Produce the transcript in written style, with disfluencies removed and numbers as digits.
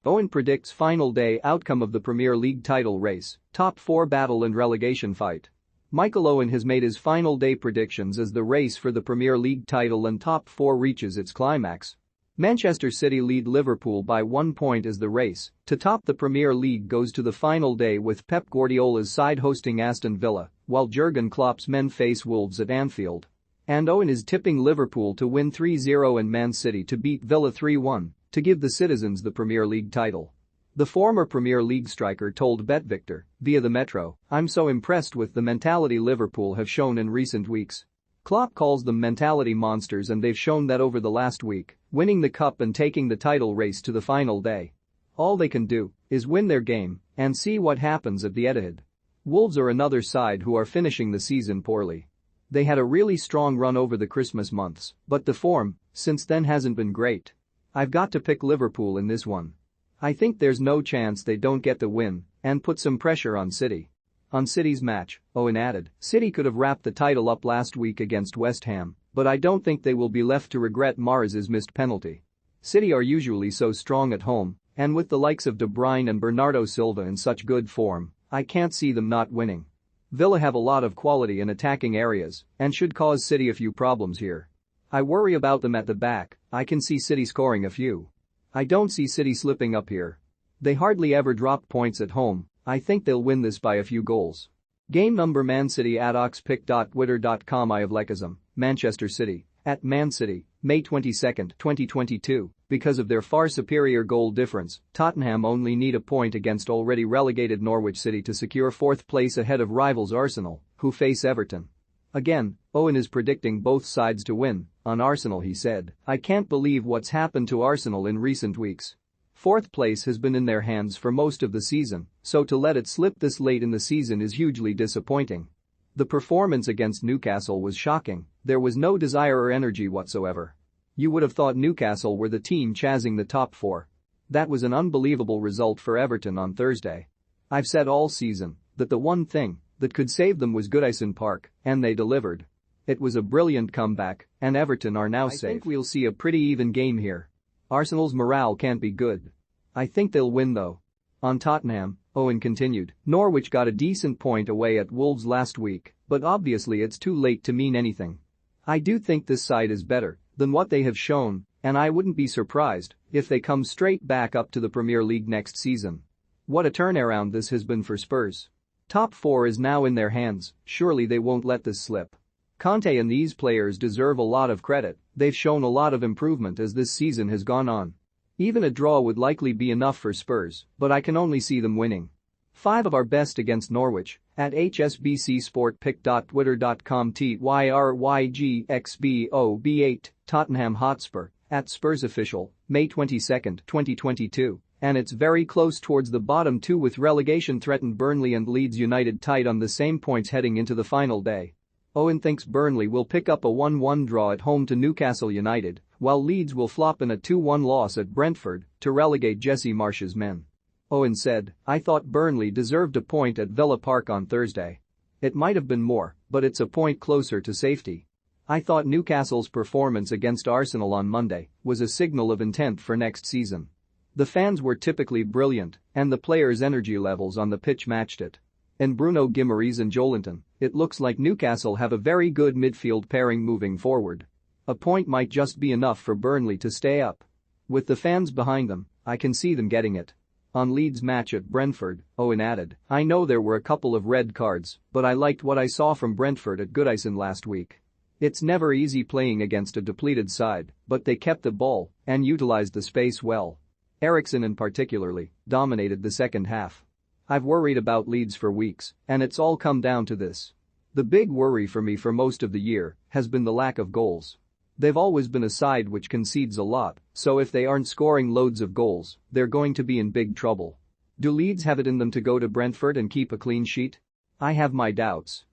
Owen predicts final day outcome of the Premier League title race, top 4 battle and relegation fight. Michael Owen has made his final day predictions as the race for the Premier League title and top 4 reaches its climax. Manchester City lead Liverpool by 1 point as the race to top the Premier League goes to the final day, with Pep Guardiola's side hosting Aston Villa, while Jurgen Klopp's men face Wolves at Anfield. And Owen is tipping Liverpool to win 3-0 and Man City to beat Villa 3-1 to give the citizens the Premier League title. The former Premier League striker told BetVictor, via the Metro, "I'm so impressed with the mentality Liverpool have shown in recent weeks. Klopp calls them mentality monsters, and they've shown that over the last week, winning the cup and taking the title race to the final day. All they can do is win their game and see what happens at the Etihad." Wolves are another side who are finishing the season poorly. They had a really strong run over the Christmas months, but the form since then hasn't been great. "I've got to pick Liverpool in this one. I think there's no chance they don't get the win and put some pressure on City." On City's match, Owen added, "City could have wrapped the title up last week against West Ham, but I don't think they will be left to regret Mahrez's missed penalty. City are usually so strong at home, and with the likes of De Bruyne and Bernardo Silva in such good form, I can't see them not winning. Villa have a lot of quality in attacking areas and should cause City a few problems here. I worry about them at the back. I can see City scoring a few. I don't see City slipping up here. They hardly ever drop points at home. I think they'll win this by a few goals." Game number: Man City at oxpick.twitter.com. I have Lekazam, Manchester City, at Man City, May 22, 2022. Because of their far superior goal difference, Tottenham only need a point against already relegated Norwich City to secure 4th place ahead of rivals Arsenal, who face Everton. Again, Owen is predicting both sides to win. On Arsenal he said, "I can't believe what's happened to Arsenal in recent weeks. 4th place has been in their hands for most of the season, so to let it slip this late in the season is hugely disappointing. The performance against Newcastle was shocking. There was no desire or energy whatsoever. You would have thought Newcastle were the team chasing the top 4. That was an unbelievable result for Everton on Thursday. I've said all season that the one thing that could save them was Goodison Park, and they delivered. It was a brilliant comeback, and Everton are now safe. I think we'll see a pretty even game here. Arsenal's morale can't be good. I think they'll win though." On Tottenham, Owen continued, "Norwich got a decent point away at Wolves last week, but obviously it's too late to mean anything. I do think this side is better than what they have shown, and I wouldn't be surprised if they come straight back up to the Premier League next season. What a turnaround this has been for Spurs. Top 4 is now in their hands, surely they won't let this slip. Conte and these players deserve a lot of credit. They've shown a lot of improvement as this season has gone on. Even a draw would likely be enough for Spurs, but I can only see them winning. 5 of our best against Norwich, at hsbcsportpick.twitter.com. TYRYGXBOB8, Tottenham Hotspur, at Spurs Official, May 22, 2022. And it's very close towards the bottom 2, with relegation threatened Burnley and Leeds United tied on the same points heading into the final day. Owen thinks Burnley will pick up a 1-1 draw at home to Newcastle United, while Leeds will flop in a 2-1 loss at Brentford to relegate Jesse Marsch's men. Owen said, "I thought Burnley deserved a point at Villa Park on Thursday. It might have been more, but it's a point closer to safety. I thought Newcastle's performance against Arsenal on Monday was a signal of intent for next season. The fans were typically brilliant, and the players' energy levels on the pitch matched it. And Bruno Guimaraes and Joelinton, it looks like Newcastle have a very good midfield pairing moving forward. A point might just be enough for Burnley to stay up. With the fans behind them, I can see them getting it." On Leeds' match at Brentford, Owen added, "I know there were a couple of red cards, but I liked what I saw from Brentford at Goodison last week. It's never easy playing against a depleted side, but they kept the ball and utilized the space well. Eriksen in particularly dominated the second half. I've worried about Leeds for weeks, and it's all come down to this. The big worry for me for most of the year has been the lack of goals. They've always been a side which concedes a lot, so if they aren't scoring loads of goals, they're going to be in big trouble. Do Leeds have it in them to go to Brentford and keep a clean sheet? I have my doubts."